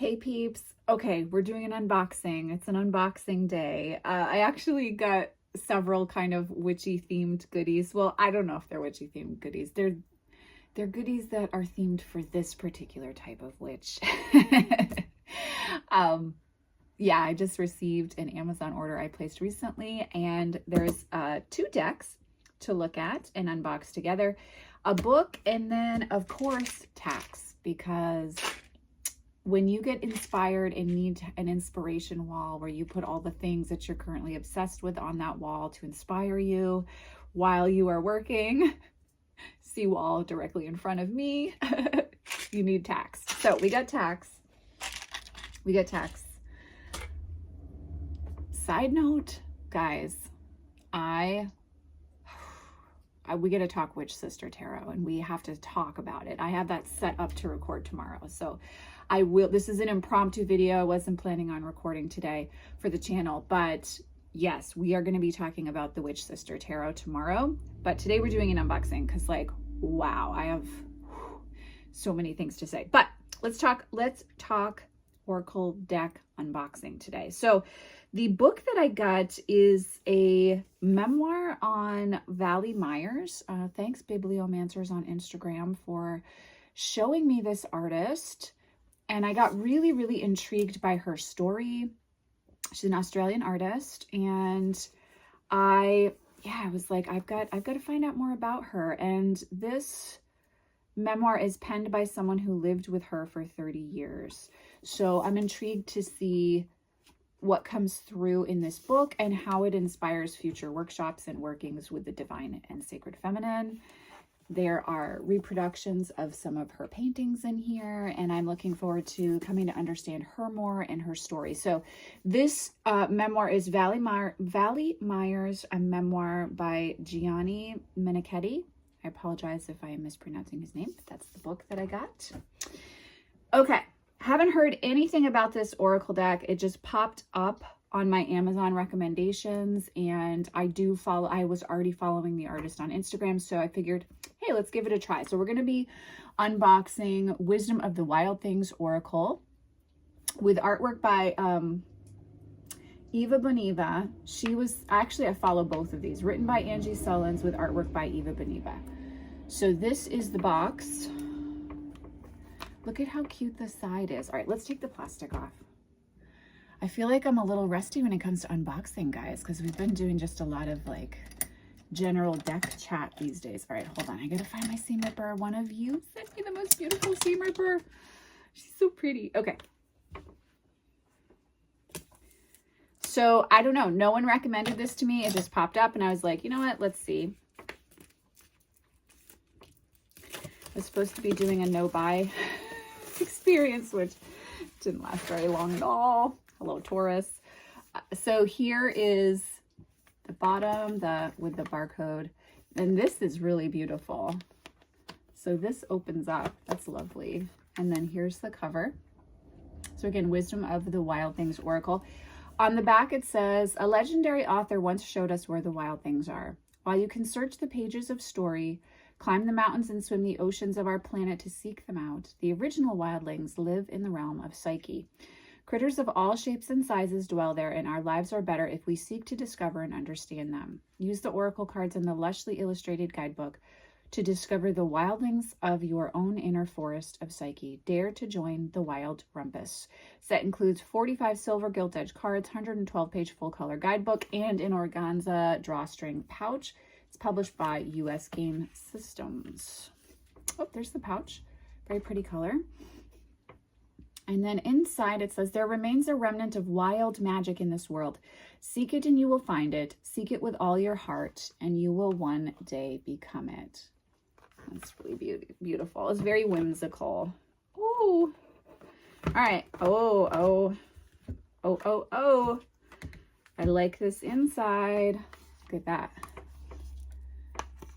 Hey peeps. Okay, we're doing an unboxing. It's an unboxing day. I actually got several kind of witchy themed goodies. Well, I don't know if they're witchy themed goodies. They're goodies that are themed for this particular type of witch. Yeah, I just received an Amazon order I placed recently, and there's 2 decks to look at and unbox together, a book, and then of course tacks, because when you get inspired and need an inspiration wall where you put all the things that you're currently obsessed with on that wall to inspire you while you are working, see wall directly in front of me, you need tacks. So we got tacks. Side note, guys, we get to talk Witch Sister Tarot, and we have to talk about it. I have that set up to record tomorrow, so I will. This is an impromptu video. I wasn't planning on recording today for the channel, but yes, we are going to be talking about the Witch Sister Tarot tomorrow. But today we're doing an unboxing because, like, wow, I have so many things to say. But let's talk Oracle deck unboxing today. So the book that I got is a memoir on Valley Myers. Thanks, Bibliomancers on Instagram, for showing me this artist. And I got really, really intrigued by her story. She's an Australian artist. And I was like, I've got to find out more about her. And this memoir is penned by someone who lived with her for 30 years. So I'm intrigued to see what comes through in this book and how it inspires future workshops and workings with the divine and sacred feminine. There are reproductions of some of her paintings in here, and I'm looking forward to coming to understand her more and her story. So this memoir is Valley Myers, a memoir by Gianni Menichetti. I apologize if I am mispronouncing his name, but that's the book that I got. Okay. Haven't heard anything about this Oracle deck. It just popped up on my Amazon recommendations, and I was already following the artist on Instagram, so I figured, hey, let's give it a try. So we're going to be unboxing Wisdom of the Wild Things Oracle with artwork by Eva Boniva. I follow both of these, written by Angie Sullins with artwork by Eva Boniva. So this is the box. Look at how cute the side is. All right, let's take the plastic off. I feel like I'm a little rusty when it comes to unboxing, guys, because we've been doing just a lot of like general deck chat these days. All right, hold on. I gotta find my seam ripper. One of you sent me the most beautiful seam ripper. She's so pretty. Okay. So I don't know. No one recommended this to me. It just popped up, and I was like, you know what? Let's see. I was supposed to be doing a no-buy experience, which didn't last very long at all. Hello, Taurus. So here is the bottom with the barcode, and this is really beautiful. So this opens up. That's lovely. And then here's the cover. So again, Wisdom of the Wild Things Oracle. On the back it says, a legendary author once showed us where the wild things are. While you can search the pages of story, climb the mountains and swim the oceans of our planet to seek them out, the original wildlings live in the realm of psyche. Critters of all shapes and sizes dwell there, and our lives are better if we seek to discover and understand them. Use the oracle cards in the lushly illustrated guidebook to discover the wildlings of your own inner forest of psyche. Dare to join the wild rumpus. Set includes 45 silver gilt-edged cards, 112-page full-color guidebook, and an organza drawstring pouch. It's published by US Game Systems. Oh, there's the pouch. Very pretty color. And then inside it says, there remains a remnant of wild magic in this world. Seek it and you will find it. Seek it with all your heart and you will one day become it. That's really beautiful. It's very whimsical. Ooh. All right. Oh. I like this inside. Look at that.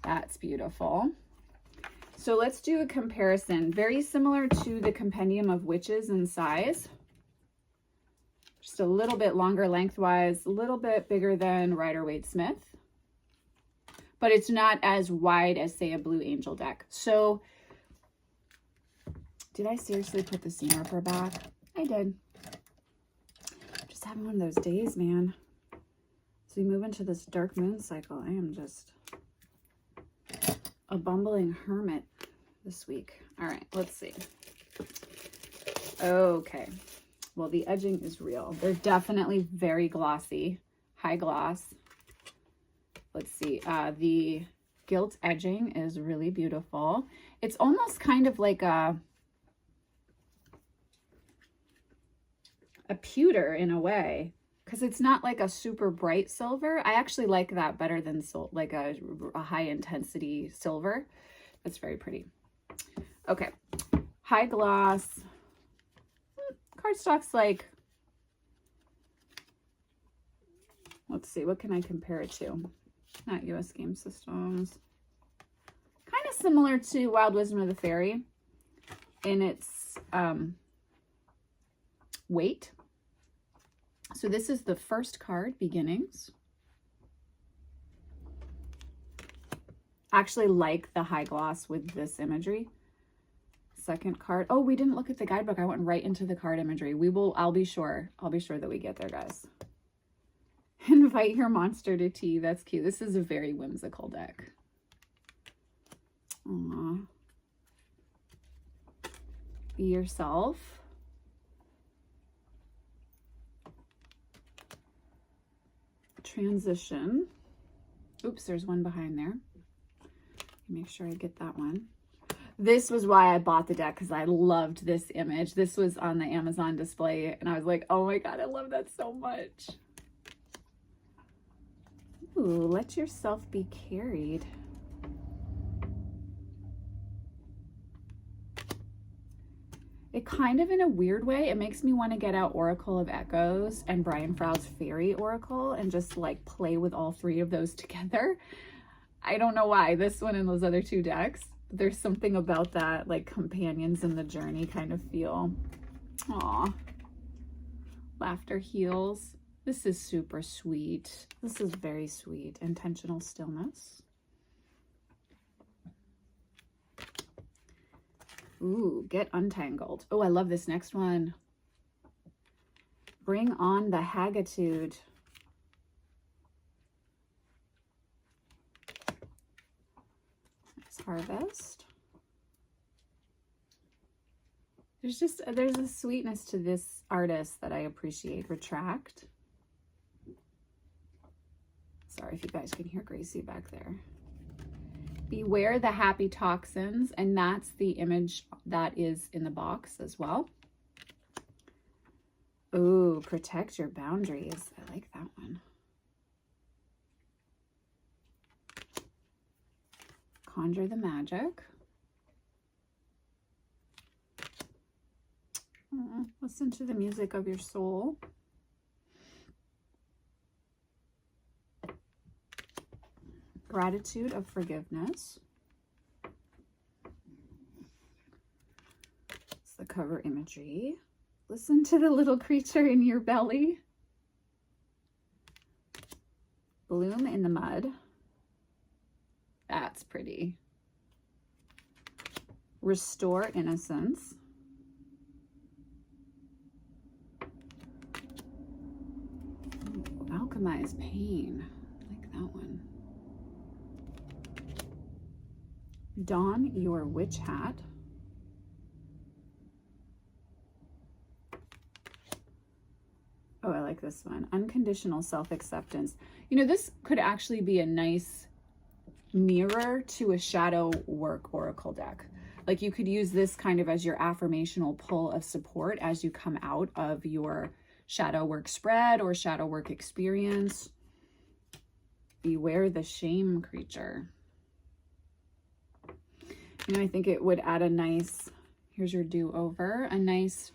That's beautiful. So let's do a comparison. Very similar to the Compendium of Witches in size. Just a little bit longer lengthwise, a little bit bigger than Rider-Waite-Smith. But it's not as wide as, say, a Blue Angel deck. So did I seriously put the seam ripper back? I did. Just having one of those days, man. So we move into this dark moon cycle. I am just a bumbling hermit this week. All right, let's see. Okay. Well, the edging is real. They're definitely very glossy, high gloss. Let's see. The gilt edging is really beautiful. It's almost kind of like a pewter in a way, because it's not like a super bright silver. I actually like that better than like a high intensity silver. That's very pretty. Okay, high gloss. Cardstock's like, let's see, what can I compare it to? Not US Game Systems. Kind of similar to Wild Wisdom of the Fairy in its weight. So this is the first card, Beginnings. Actually like the high gloss with this imagery. Second card. Oh, we didn't look at the guidebook. I went right into the card imagery. I'll be sure that we get there, guys. Invite your monster to tea. That's cute. This is a very whimsical deck. Aww. Be yourself. Transition. Oops, there's one behind there. Make sure I get that one. This was why I bought the deck, because I loved this image. This was on the Amazon display, and I was like, oh my God, I love that so much. Ooh, let yourself be carried. It kind of, in a weird way, it makes me want to get out Oracle of Echoes and Brian Froud's Fairy Oracle and just like play with all three of those together. I don't know why, this one and those other two decks. There's something about that, like companions in the journey kind of feel. Aw. Laughter heals. This is super sweet. This is very sweet. Intentional stillness. Ooh, get untangled. Oh, I love this next one. Bring on the Haggitude. Harvest. There's a sweetness to this artist that I appreciate. Retract. Sorry if you guys can hear Gracie back there. Beware the happy toxins, and that's the image that is in the box as well. Ooh, protect your boundaries. I like that one. Conjure the magic. Listen to the music of your soul. Gratitude of forgiveness. It's the cover imagery. Listen to the little creature in your belly. Bloom in the mud. That's pretty. Restore innocence. Ooh, alchemize pain. I like that one. Don your witch hat. Oh, I like this one. Unconditional self-acceptance. You know, this could actually be a nice mirror to a shadow work oracle deck. Like you could use this kind of as your affirmational pull of support as you come out of your shadow work spread or shadow work experience. Beware the shame creature. You know, I think it would add a nice, here's your do-over, a nice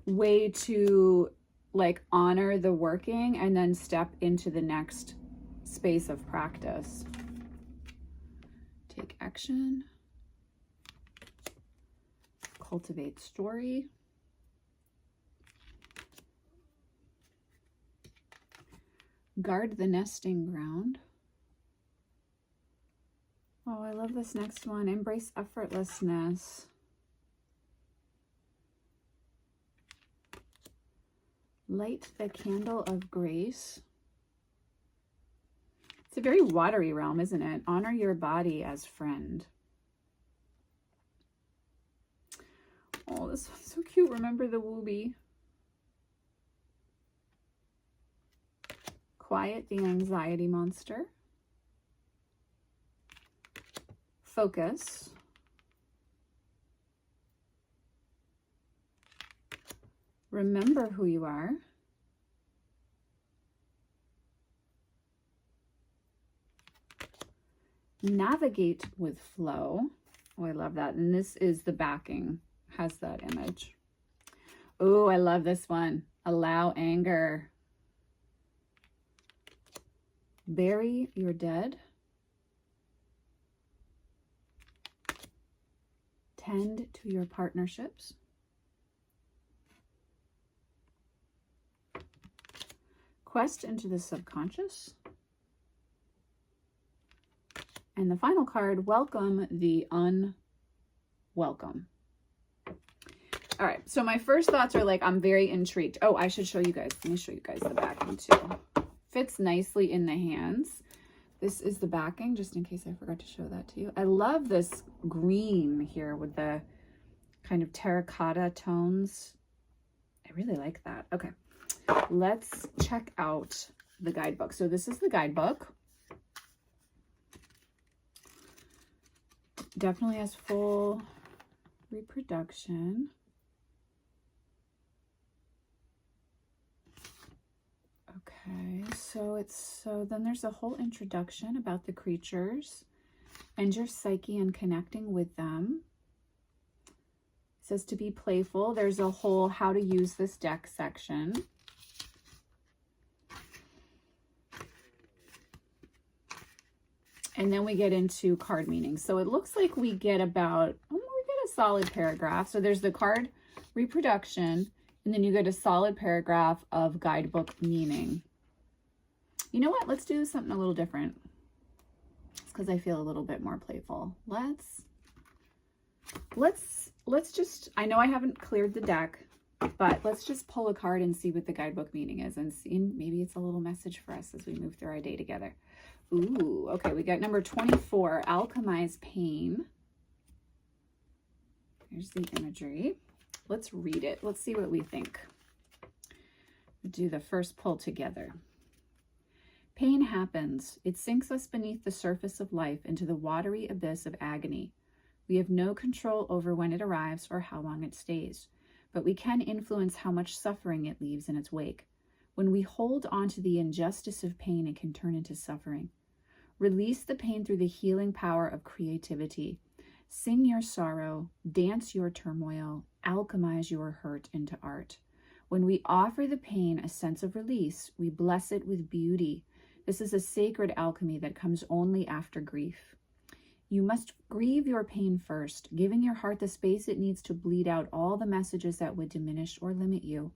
way to like honor the working and then step into the next space of practice. Take action. Cultivate story. Guard the nesting ground. Oh, I love this next one. Embrace effortlessness. Light the candle of grace. It's a very watery realm, isn't it? Honor your body as friend. Oh, this one's so cute. Remember the wooby. Quiet the anxiety monster. Focus. Remember who you are. Navigate with flow. Oh, I love that. And this is the backing, has that image. Oh, I love this one. Allow anger. Bury your dead. Tend to your partnerships. Quest into the subconscious. And the final card, welcome the unwelcome. All right, so my first thoughts are like, I'm very intrigued. Oh, I should show you guys. Let me show you guys the backing too. Fits nicely in the hands. This is the backing, just in case I forgot to show that to you. I love this green here with the kind of terracotta tones. I really like that. Okay, let's check out the guidebook. So this is the guidebook. Definitely has full reproduction. Okay, so then there's a whole introduction about the creatures and your psyche and connecting with them. It says to be playful. There's a whole how to use this deck section. And then we get into card meanings. So it looks like we get about, we get a solid paragraph. So there's the card reproduction, and then you get a solid paragraph of guidebook meaning. You know what? Let's do something a little different. It's because I feel a little bit more playful. Let's just, I know I haven't cleared the deck, but let's just pull a card and see what the guidebook meaning is, and see, maybe it's a little message for us as we move through our day together. Ooh, okay, we got number 24, Alchemize Pain. Here's the imagery. Let's read it. Let's see what we think. We'll do the first pull together. Pain happens. It sinks us beneath the surface of life into the watery abyss of agony. We have no control over when it arrives or how long it stays, but we can influence how much suffering it leaves in its wake. When we hold on to the injustice of pain, it can turn into suffering. Release the pain through the healing power of creativity. Sing your sorrow, dance your turmoil, alchemize your hurt into art. When we offer the pain a sense of release, we bless it with beauty. This is a sacred alchemy that comes only after grief. You must grieve your pain first, giving your heart the space it needs to bleed out all the messages that would diminish or limit you.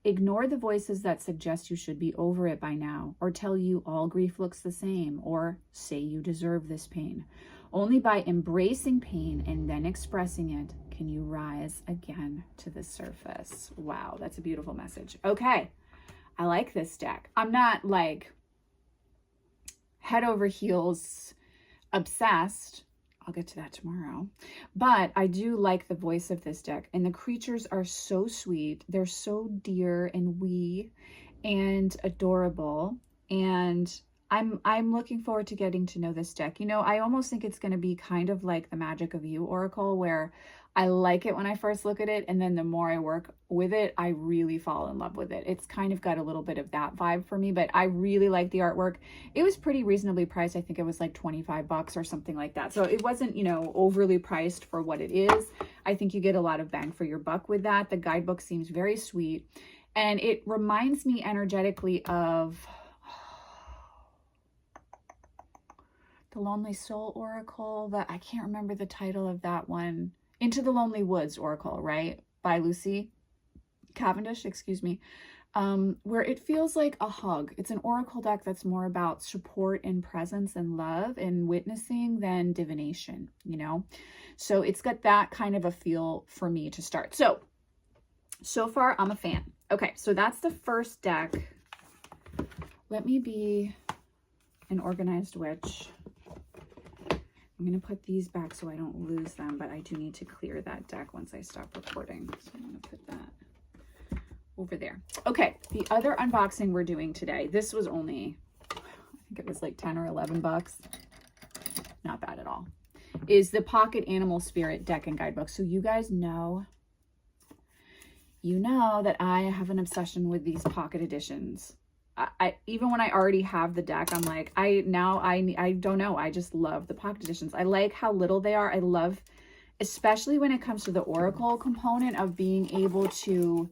Ignore the voices that suggest you should be over it by now, or tell you all grief looks the same, or say you deserve this pain. Only by embracing pain and then expressing it can you rise again to the surface. Wow, that's a beautiful message. Okay, I like this deck. I'm not like head over heels obsessed. I'll get to that tomorrow. But I do like the voice of this deck. And the creatures are so sweet. They're so dear and wee and adorable. And I'm looking forward to getting to know this deck. You know, I almost think it's going to be kind of like the Magic of You Oracle, where I like it when I first look at it, and then the more I work with it, I really fall in love with it. It's kind of got a little bit of that vibe for me, but I really like the artwork. It was pretty reasonably priced. I think it was like 25 bucks or something like that. So it wasn't, you know, overly priced for what it is. I think you get a lot of bang for your buck with that. The guidebook seems very sweet, and it reminds me energetically of the Lonely Soul Oracle. That I can't remember the title of that one. Into the Lonely Woods Oracle, right? By Lucy Cavendish, excuse me. where it feels like a hug. It's an oracle deck that's more about support and presence and love and witnessing than divination, you know? So it's got that kind of a feel for me to start. So far, I'm a fan. Okay, so that's the first deck. Let me be an organized witch. I'm going to put these back so I don't lose them, but I do need to clear that deck once I stop recording. So I'm going to put that over there. Okay, the other unboxing we're doing today, this was only, I think it was like 10 or 11 bucks. Not bad at all. Is the Pocket Animal Spirit deck and guidebook. So you guys know, you know that I have an obsession with these pocket editions. I even when I already have the deck, I'm like, I don't know. I just love the pocket editions. I like how little they are. I love, especially when it comes to the oracle component of being able to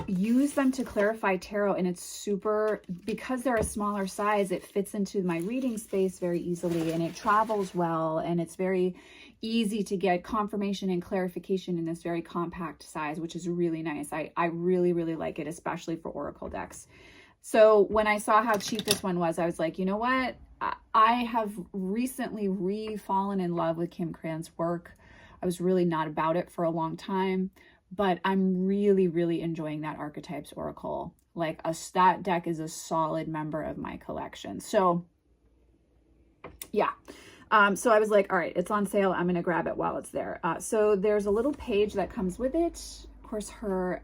use them to clarify tarot. And it's super, because they're a smaller size, it fits into my reading space very easily, and it travels well, and it's very easy to get confirmation and clarification in this very compact size, which is really nice. I really, really like it, especially for oracle decks. So when I saw how cheap this one was, I was like, you know what? I have recently fallen in love with Kim Krans' work. I was really not about it for a long time, but I'm really, really enjoying that Archetypes Oracle. Like that deck is a solid member of my collection. So yeah. So I was like, all right, it's on sale. I'm going to grab it while it's there. So there's a little page that comes with it. Of course, her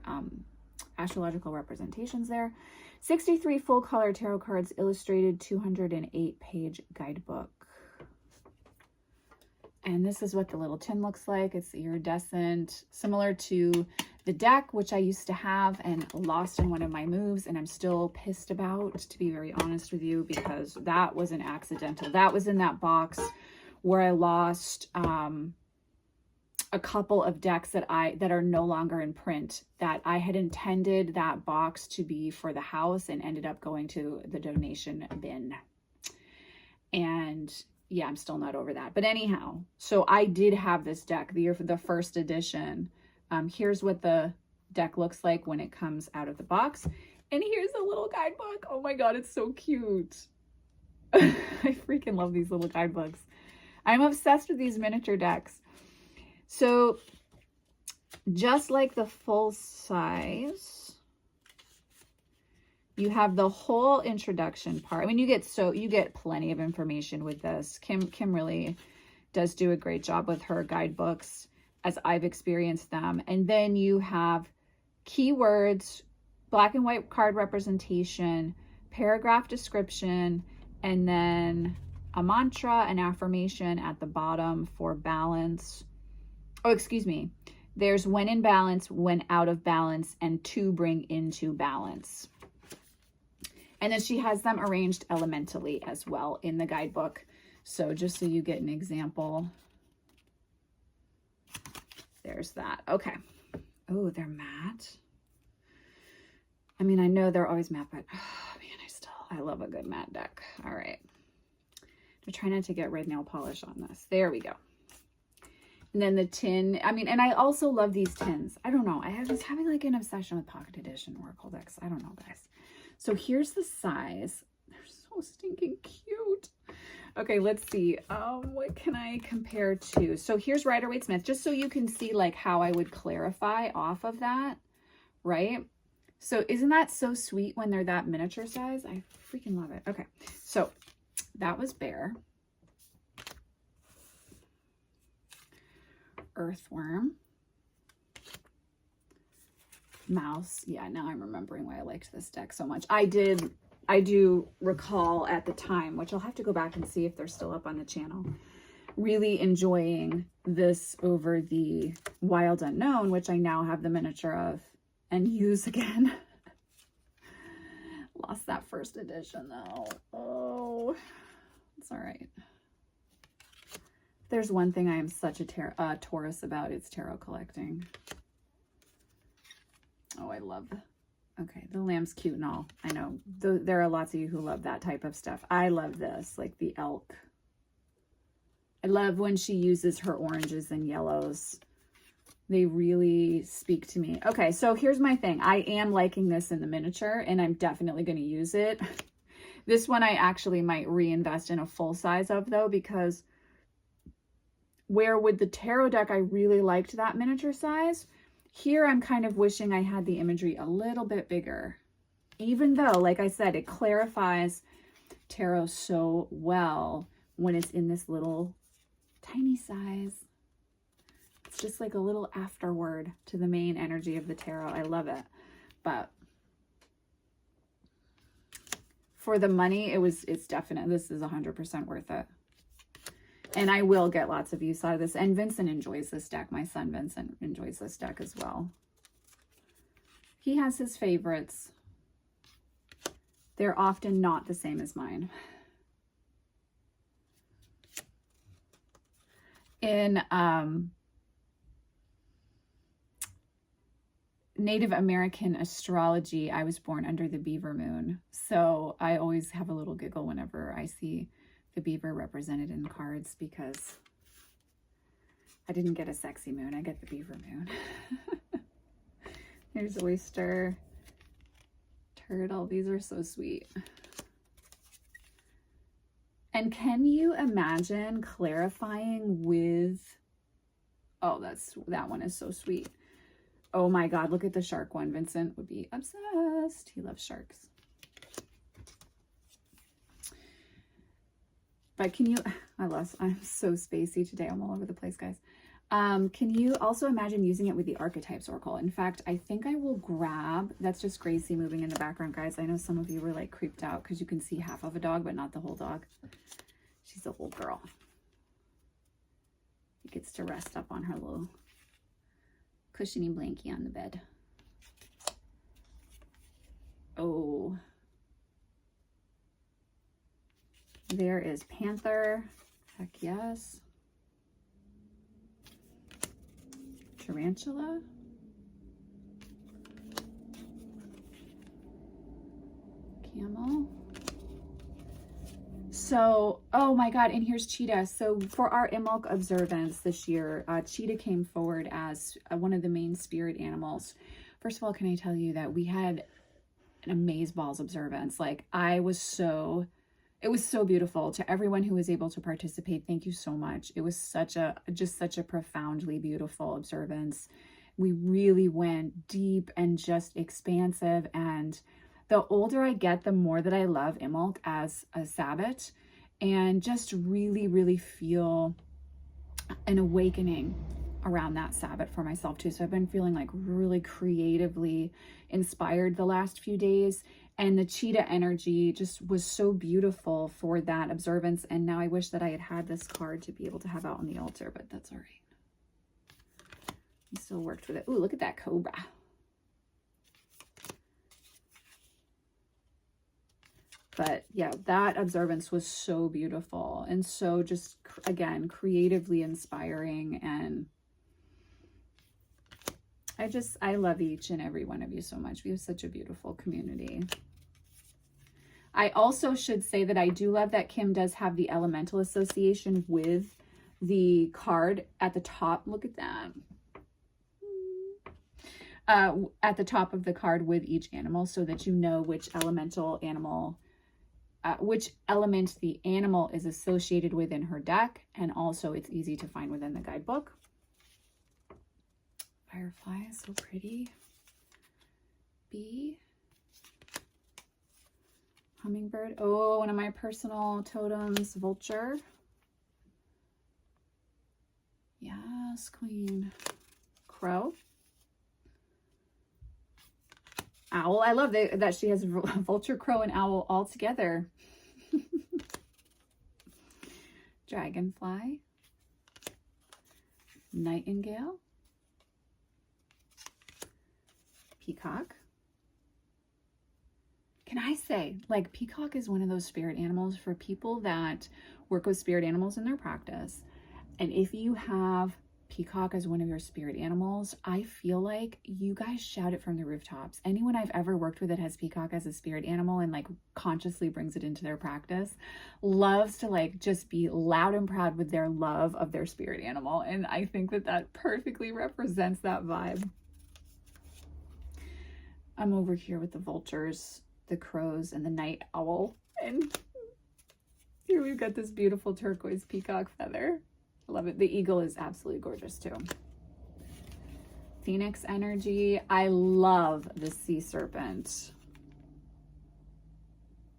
astrological representations there. 63 full color tarot cards, illustrated 208 page guidebook. And this is what the little tin looks like. It's iridescent, similar to the deck, which I used to have and lost in one of my moves, and I'm still pissed about, to be very honest with you, because that was an accidental. That was in that box where I lost a couple of decks that are no longer in print, that I had intended that box to be for the house and ended up going to the donation bin. And yeah, I'm still not over that. But anyhow, so I did have this deck, the first edition. Here's what the deck looks like when it comes out of the box. And here's a little guidebook. Oh my God, it's so cute. I freaking love these little guidebooks. I'm obsessed with these miniature decks. So just like the full size, you have the whole introduction part. I mean, you get plenty of information with this. Kim really does do a great job with her guidebooks as I've experienced them. And then you have keywords, black and white card representation, paragraph description, and then a mantra, an affirmation at the bottom for balance. Oh, excuse me. There's when in balance, when out of balance, and to bring into balance. And then she has them arranged elementally as well in the guidebook. So just so you get an example, there's that. Okay. Oh, they're matte. I mean, I know they're always matte, but oh man, I love a good matte deck. All right. I'm trying not to get red nail polish on this. There we go. And then the tin, I mean, and I also love these tins. I don't know. I was having like an obsession with pocket edition oracle decks. I don't know, guys. So here's the size. They're so stinking cute. Okay, let's see. What can I compare to? So here's Rider-Waite-Smith, just so you can see like how I would clarify off of that, right? So isn't that so sweet when they're that miniature size? I freaking love it. Okay, so that was Bear. Earthworm. Mouse. Yeah, now I'm remembering why I liked this deck so much. I do recall at the time, which I'll have to go back and see if they're still up on the channel, really enjoying this over the Wild Unknown, which I now have the miniature of and use again. Lost that first edition though. Oh, it's all right. There's one thing I am such a Taurus about, it's tarot collecting. Oh, I love, okay, the lamb's cute and all. I know there are lots of you who love that type of stuff. I love this, like the elk. I love when she uses her oranges and yellows. They really speak to me. Okay, so here's my thing. I am liking this in the miniature, and I'm definitely going to use it. This one I actually might reinvest in a full size of, though, because where with the tarot deck I really liked that miniature size, here I'm kind of wishing I had the imagery a little bit bigger. Even though, like I said, it clarifies tarot so well when it's in this little tiny size. It's just like a little afterword to the main energy of the tarot. I love it. But for the money, it's definite. This is 100% worth it. And I will get lots of use out of this. And Vincent enjoys this deck. My son Vincent enjoys this deck as well. He has his favorites. They're often not the same as mine. In Native American astrology, I was born under the beaver moon. So I always have a little giggle whenever I see the beaver represented in cards, because I didn't get a sexy moon. I get the beaver moon. Here's oyster, turtle. These are so sweet. And can you imagine clarifying with, oh, that one is so sweet. Oh my God, look at the shark one. Vincent would be obsessed. He loves sharks. But can you, I'm so spacey today. I'm all over the place, guys. Can you also imagine using it with the Archetypes Oracle? In fact, I think I will grab, that's just Gracie moving in the background, guys. I know some of you were like creeped out because you can see half of a dog, but not the whole dog. She's a whole girl. She gets to rest up on her little cushiony blankie on the bed. Oh. There is Panther. Heck yes. Tarantula. Camel. So, oh my God, and here's Cheetah. So for our Imbolc observance this year, Cheetah came forward as one of the main spirit animals. First of all, can I tell you that we had an amazeballs observance? Like, it was so beautiful. To everyone who was able to participate, thank you so much. It was just such a profoundly beautiful observance. We really went deep and just expansive, and the older I get, the more that I love Imbolc as a Sabbath, and just really, really feel an awakening around that Sabbath for myself too. So I've been feeling like really creatively inspired the last few days, and the Cheetah energy just was so beautiful for that observance. And now I wish that I had this card to be able to have out on the altar, but that's all right. I still worked with it. Ooh, look at that cobra. But yeah, that observance was so beautiful and so just, again, creatively inspiring. And I love each and every one of you so much. We have such a beautiful community. I also should say that I do love that Kim does have the elemental association with the card at the top. Look at that. At the top of the card with each animal, so that you know which elemental animal, which element the animal is associated with in her deck, and also it's easy to find within the guidebook. Firefly is so pretty. Bee. Hummingbird. Oh, one of my personal totems, vulture. Yes, queen. Crow. Owl. I love that she has vulture, crow, and owl all together. Dragonfly. Nightingale. Peacock. Can I say, like, peacock is one of those spirit animals for people that work with spirit animals in their practice. And if you have peacock as one of your spirit animals, I feel like you guys shout it from the rooftops. Anyone I've ever worked with that has peacock as a spirit animal and like consciously brings it into their practice loves to like just be loud and proud with their love of their spirit animal. And I think that that perfectly represents that vibe. I'm over here with the vultures, the crows, and the night owl. And here we've got this beautiful turquoise peacock feather. I love it. The eagle is absolutely gorgeous too. Phoenix energy. I love the sea serpent.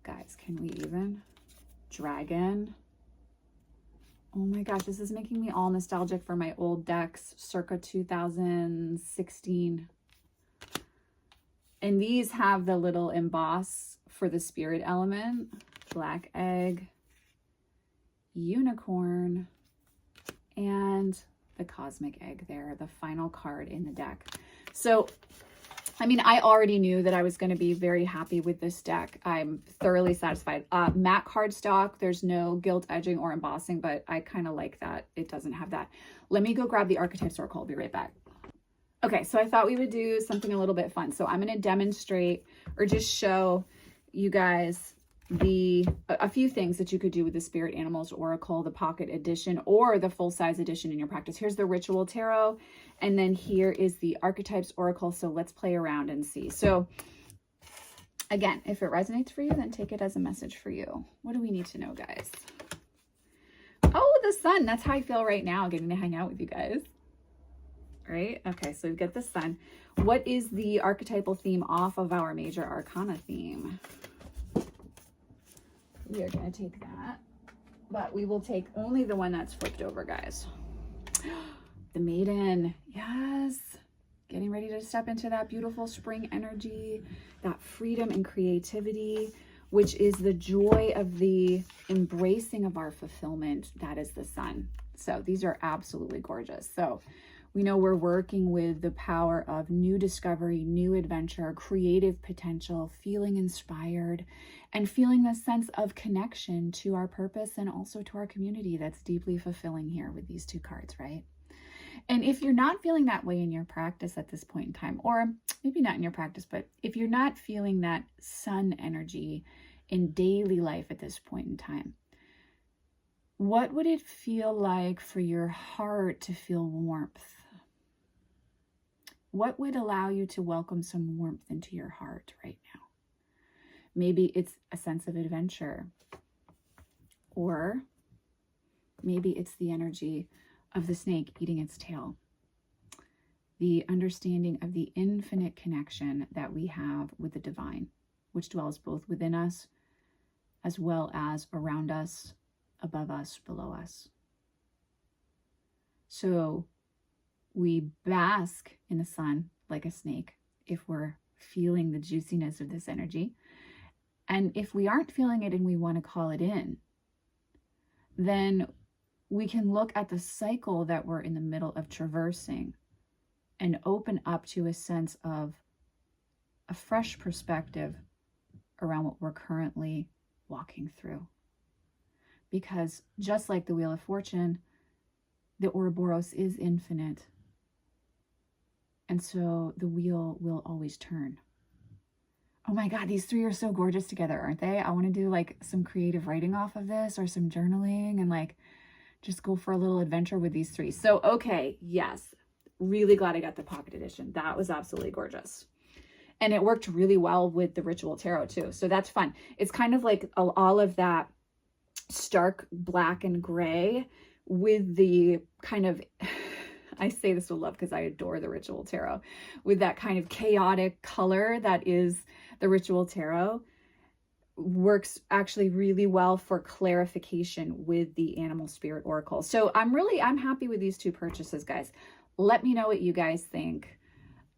Guys, can we even? Dragon. Oh my gosh, this is making me all nostalgic for my old decks circa 2016. And these have the little emboss for the spirit element. Black egg, unicorn, and the cosmic egg there, the final card in the deck. So, I mean, I already knew that I was going to be very happy with this deck. I'm thoroughly satisfied. Matte cardstock, there's no gilt edging or embossing, but I kind of like that it doesn't have that. Let me go grab the Archetypes Oracle. I'll be right back. Okay, so I thought we would do something a little bit fun. So I'm going to demonstrate or just show you guys a few things that you could do with the Spirit Animals Oracle, the Pocket Edition, or the full-size edition in your practice. Here's the Ritual Tarot, and then here is the Archetypes Oracle. So let's play around and see. So again, if it resonates for you, then take it as a message for you. What do we need to know, guys? Oh, the sun. That's how I feel right now, getting to hang out with you guys. Right? Okay, so we've got the sun. What is the archetypal theme off of our major arcana theme? We are going to take that, but we will take only the one that's flipped over, guys. The Maiden. Yes. Getting ready to step into that beautiful spring energy, that freedom and creativity, which is the joy of the embracing of our fulfillment. That is the sun. So these are absolutely gorgeous. So we know we're working with the power of new discovery, new adventure, creative potential, feeling inspired, and feeling the sense of connection to our purpose and also to our community. That's deeply fulfilling here with these two cards, right? And if you're not feeling that way in your practice at this point in time, or maybe not in your practice, but if you're not feeling that sun energy in daily life at this point in time, what would it feel like for your heart to feel warmth? What would allow you to welcome some warmth into your heart right now? Maybe it's a sense of adventure, or maybe it's the energy of the snake eating its tail. The understanding of the infinite connection that we have with the divine, which dwells both within us as well as around us, above us, below us. So we bask in the sun like a snake if we're feeling the juiciness of this energy. And if we aren't feeling it and we want to call it in, then we can look at the cycle that we're in the middle of traversing and open up to a sense of a fresh perspective around what we're currently walking through. Because just like the Wheel of Fortune, the Ouroboros is infinite. And so the wheel will always turn. Oh my God, these three are so gorgeous together, aren't they? I want to do like some creative writing off of this or some journaling and like just go for a little adventure with these three. So, okay, yes, really glad I got the Pocket Edition. That was absolutely gorgeous. And it worked really well with the Ritual Tarot too. So that's fun. It's kind of like all of that stark black and gray with the kind of, I say this with love because I adore the Ritual Tarot, with that kind of chaotic color that is the Ritual Tarot. Works actually really well for clarification with the Animal Spirit Oracle. So I'm happy with these two purchases, guys. Let me know what you guys think.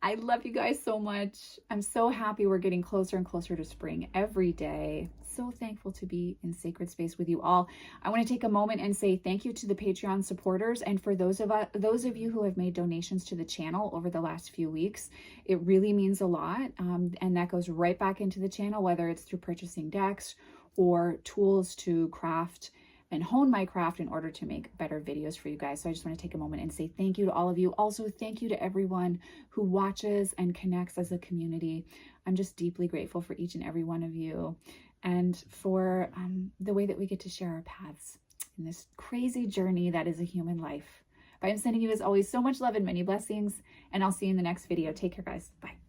I love you guys so much. I'm so happy we're getting closer and closer to spring every day. So thankful to be in sacred space with you all. I want to take a moment and say thank you to the Patreon supporters, and for those of you who have made donations to the channel over the last few weeks. It really means a lot, and that goes right back into the channel, whether it's through purchasing decks or tools to craft and hone my craft in order to make better videos for you guys. So I just want to take a moment and say thank you to all of you. Also, thank you to everyone who watches and connects as a community. I'm just deeply grateful for each and every one of you, and for the way that we get to share our paths in this crazy journey that is a human life. But I'm sending you, as always, so much love and many blessings, and I'll see you in the next video. Take care, guys. Bye.